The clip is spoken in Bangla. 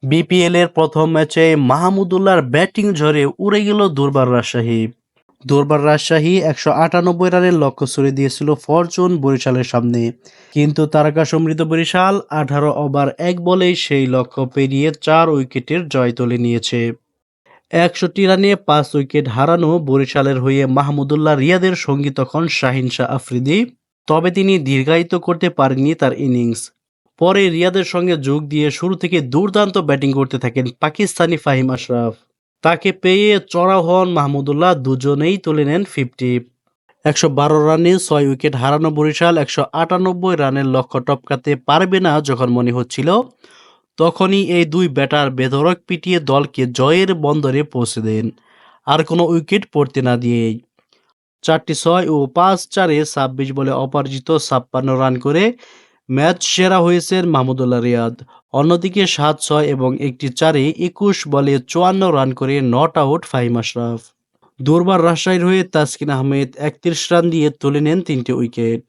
বিপিএল এর প্রথম ম্যাচে মাহমুদুল্লাহর ব্যাটিং ঝড়ে উড়ে গেল দুর্বার রাজশাহী। দুর্বার রাজশাহী ১৯৮ রানের লক্ষ্য ছুড়ে দিয়েছিল ফরচুন বরিশালের সামনে, কিন্তু তারকা সমৃদ্ধ বরিশাল ১৮ ওভার ১ বলেই সেই লক্ষ্য পেরিয়ে ৪ উইকেটের জয় তুলে নিয়েছে। ৬১ রানে ৫ উইকেট হারানো বরিশালের হয়ে মাহমুদুল্লাহ রিয়াদের সঙ্গী তখন শাহিন শাহ আফ্রিদি, তবে তিনি দীর্ঘায়িত করতে পারেননি তার ইনিংস। পরে রিয়াদের সঙ্গে যোগ দিয়ে শুরু থেকে দুর্দান্ত ব্যাটিং করতে থাকেন পাকিস্তানি ফাহিম আশরাফ। তাকে পেয়ে চড়াও হন মাহমুদুল্লাহ, দুজনেই তুলে নেন 50। ১১২ রানে ৬ উইকেট হারানো বরিশাল ১৯৮ রানের লক্ষ্য টপকাতে পারবে না যখন মনে হচ্ছিল, তখনই এই দুই ব্যাটার বেধড়ক পিটিয়ে দলকে জয়ের বন্দরে পৌঁছে দেন, আর কোনো উইকেট পড়তে না দিয়েই। ৪টি ৬ ও ৫-৪-এ ২৬ বলে অপরাজিত ৫৬ রান করে ম্যাচ সেরা হয়েছেন মাহমুদুল্লাহ রিয়াদ। অন্যদিকে ৭-৬ এবং একটি ৪-এ ২১ বলে ৫৪ রান করে নট আউট ফাহিম আশরাফ। দুর্বার রাজশাহীর হয়ে তাসকিন আহমেদ ৩১ রান দিয়ে তুলে নেন ৩টি উইকেট।